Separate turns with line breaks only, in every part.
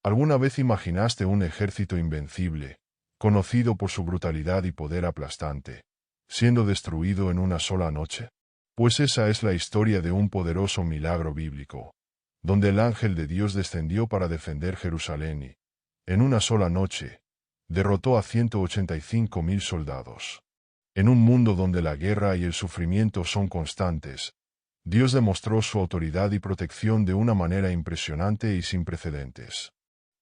¿Alguna vez imaginaste un ejército invencible, conocido por su brutalidad y poder aplastante, siendo destruido en una sola noche? Pues esa es la historia de un poderoso milagro bíblico, donde el ángel de Dios descendió para defender Jerusalén y, en una sola noche, derrotó a 185.000 soldados. En un mundo donde la guerra y el sufrimiento son constantes, Dios demostró su autoridad y protección de una manera impresionante y sin precedentes.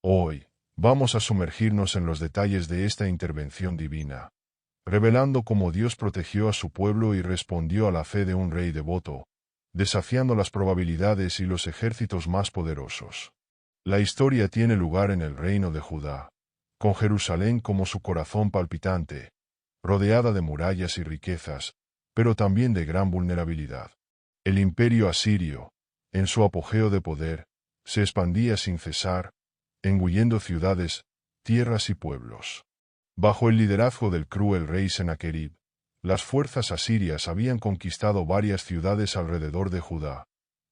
Hoy, vamos a sumergirnos en los detalles de esta intervención divina, revelando cómo Dios protegió a su pueblo y respondió a la fe de un rey devoto, desafiando las probabilidades y los ejércitos más poderosos. La historia tiene lugar en el reino de Judá, con Jerusalén como su corazón palpitante, rodeada de murallas y riquezas, pero también de gran vulnerabilidad. El imperio asirio, en su apogeo de poder, se expandía sin cesar, engullendo ciudades, tierras y pueblos. Bajo el liderazgo del cruel rey Sennacherib, las fuerzas asirias habían conquistado varias ciudades alrededor de Judá,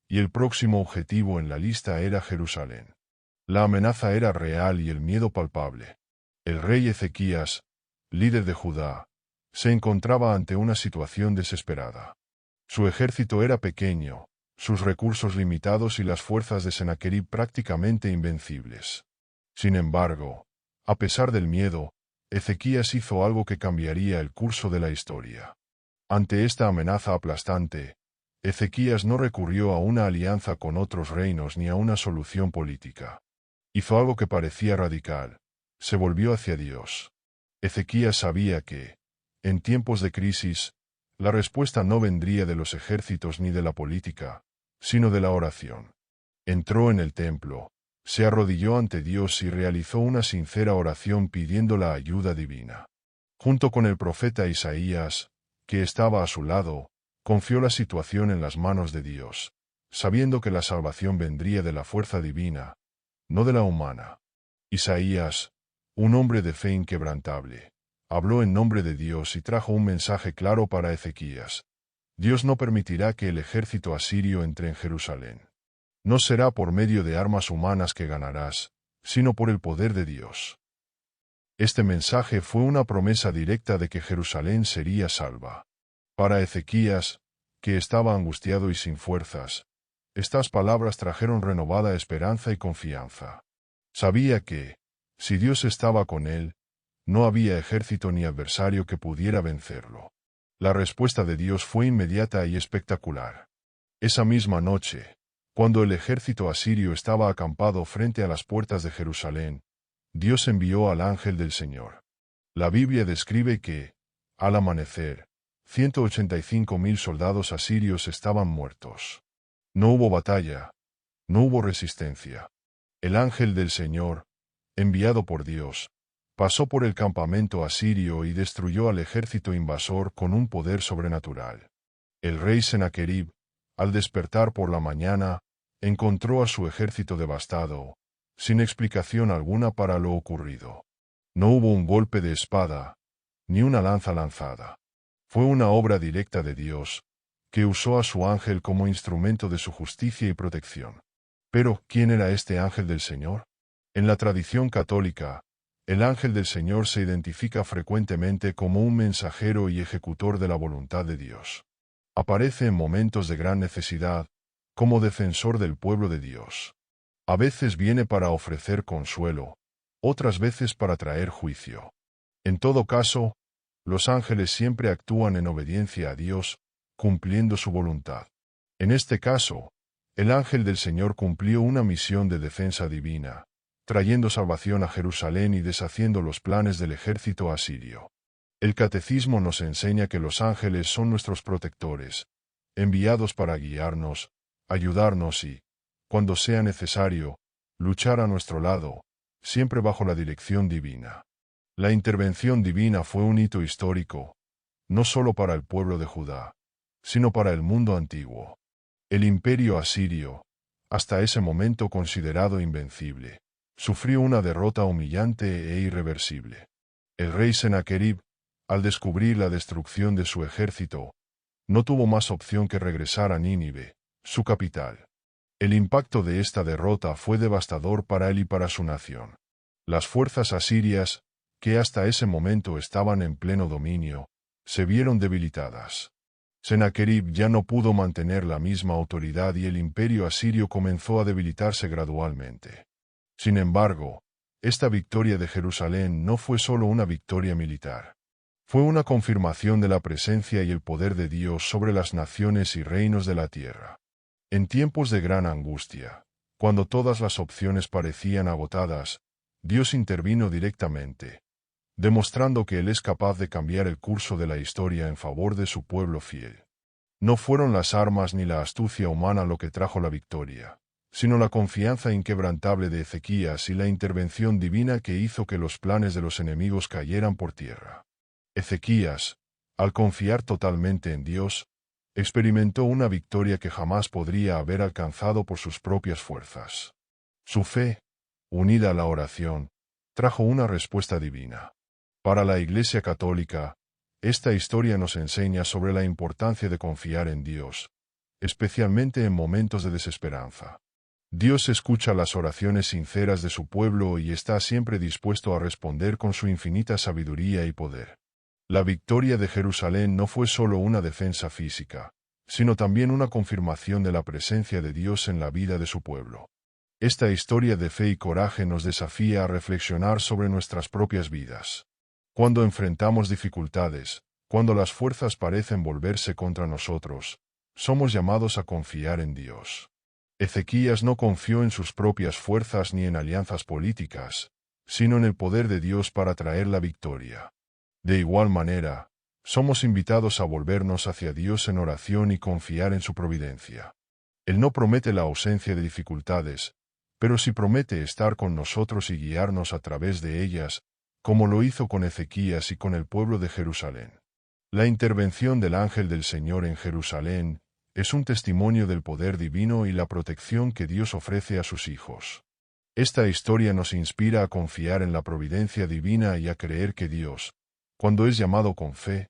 y el próximo objetivo en la lista era Jerusalén. La amenaza era real y el miedo palpable. El rey Ezequías, líder de Judá, se encontraba ante una situación desesperada. Su ejército era pequeño, sus recursos limitados y las fuerzas de Sennacherib prácticamente invencibles. Sin embargo, a pesar del miedo, Ezequías hizo algo que cambiaría el curso de la historia. Ante esta amenaza aplastante, Ezequías no recurrió a una alianza con otros reinos ni a una solución política. Hizo algo que parecía radical: se volvió hacia Dios. Ezequías sabía que, en tiempos de crisis, la respuesta no vendría de los ejércitos ni de la política, sino de la oración. Entró en el templo, se arrodilló ante Dios y realizó una sincera oración pidiendo la ayuda divina. Junto con el profeta Isaías, que estaba a su lado, confió la situación en las manos de Dios, sabiendo que la salvación vendría de la fuerza divina, no de la humana. Isaías, un hombre de fe inquebrantable, habló en nombre de Dios y trajo un mensaje claro para Ezequías. Dios no permitirá que el ejército asirio entre en Jerusalén. No será por medio de armas humanas que ganarás, sino por el poder de Dios. Este mensaje fue una promesa directa de que Jerusalén sería salva. Para Ezequías, que estaba angustiado y sin fuerzas, estas palabras trajeron renovada esperanza y confianza. Sabía que, si Dios estaba con él, no había ejército ni adversario que pudiera vencerlo. La respuesta de Dios fue inmediata y espectacular. Esa misma noche, cuando el ejército asirio estaba acampado frente a las puertas de Jerusalén, Dios envió al ángel del Señor. La Biblia describe que, al amanecer, 185.000 soldados asirios estaban muertos. No hubo batalla, no hubo resistencia. El ángel del Señor, enviado por Dios, pasó por el campamento asirio y destruyó al ejército invasor con un poder sobrenatural. El rey Sennacherib, al despertar por la mañana, encontró a su ejército devastado, sin explicación alguna para lo ocurrido. No hubo un golpe de espada, ni una lanza lanzada. Fue una obra directa de Dios, que usó a su ángel como instrumento de su justicia y protección. Pero, ¿quién era este ángel del Señor? En la tradición católica, el ángel del Señor se identifica frecuentemente como un mensajero y ejecutor de la voluntad de Dios. Aparece en momentos de gran necesidad, como defensor del pueblo de Dios. A veces viene para ofrecer consuelo, otras veces para traer juicio. En todo caso, los ángeles siempre actúan en obediencia a Dios, cumpliendo su voluntad. En este caso, el ángel del Señor cumplió una misión de defensa divina, trayendo salvación a Jerusalén y deshaciendo los planes del ejército asirio. El catecismo nos enseña que los ángeles son nuestros protectores, enviados para guiarnos, ayudarnos y, cuando sea necesario, luchar a nuestro lado, siempre bajo la dirección divina. La intervención divina fue un hito histórico, no solo para el pueblo de Judá, sino para el mundo antiguo. El imperio asirio, hasta ese momento considerado invencible, sufrió una derrota humillante e irreversible. El rey Sennacherib, al descubrir la destrucción de su ejército, no tuvo más opción que regresar a Nínive, su capital. El impacto de esta derrota fue devastador para él y para su nación. Las fuerzas asirias, que hasta ese momento estaban en pleno dominio, se vieron debilitadas. Sennacherib ya no pudo mantener la misma autoridad y el imperio asirio comenzó a debilitarse gradualmente. Sin embargo, esta victoria de Jerusalén no fue solo una victoria militar. Fue una confirmación de la presencia y el poder de Dios sobre las naciones y reinos de la tierra. En tiempos de gran angustia, cuando todas las opciones parecían agotadas, Dios intervino directamente, demostrando que Él es capaz de cambiar el curso de la historia en favor de su pueblo fiel. No fueron las armas ni la astucia humana lo que trajo la victoria, sino la confianza inquebrantable de Ezequías y la intervención divina que hizo que los planes de los enemigos cayeran por tierra. Ezequías, al confiar totalmente en Dios, experimentó una victoria que jamás podría haber alcanzado por sus propias fuerzas. Su fe, unida a la oración, trajo una respuesta divina. Para la Iglesia Católica, esta historia nos enseña sobre la importancia de confiar en Dios, especialmente en momentos de desesperanza. Dios escucha las oraciones sinceras de su pueblo y está siempre dispuesto a responder con su infinita sabiduría y poder. La victoria de Jerusalén no fue solo una defensa física, sino también una confirmación de la presencia de Dios en la vida de su pueblo. Esta historia de fe y coraje nos desafía a reflexionar sobre nuestras propias vidas. Cuando enfrentamos dificultades, cuando las fuerzas parecen volverse contra nosotros, somos llamados a confiar en Dios. Ezequías no confió en sus propias fuerzas ni en alianzas políticas, sino en el poder de Dios para traer la victoria. De igual manera, somos invitados a volvernos hacia Dios en oración y confiar en su providencia. Él no promete la ausencia de dificultades, pero sí promete estar con nosotros y guiarnos a través de ellas, como lo hizo con Ezequías y con el pueblo de Jerusalén. La intervención del ángel del Señor en Jerusalén es un testimonio del poder divino y la protección que Dios ofrece a sus hijos. Esta historia nos inspira a confiar en la providencia divina y a creer que Dios, cuando es llamado con fe,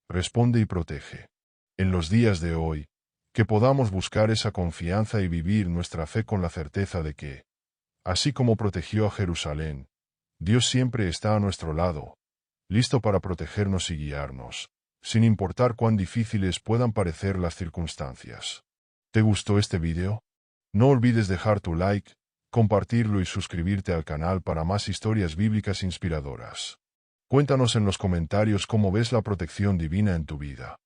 responde y protege. En los días de hoy, que podamos buscar esa confianza y vivir nuestra fe con la certeza de que, así como protegió a Jerusalén, Dios siempre está a nuestro lado, listo para protegernos y guiarnos, sin importar cuán difíciles puedan parecer las circunstancias. ¿Te gustó este video? No olvides dejar tu like, compartirlo y suscribirte al canal para más historias bíblicas inspiradoras. Cuéntanos en los comentarios cómo ves la protección divina en tu vida.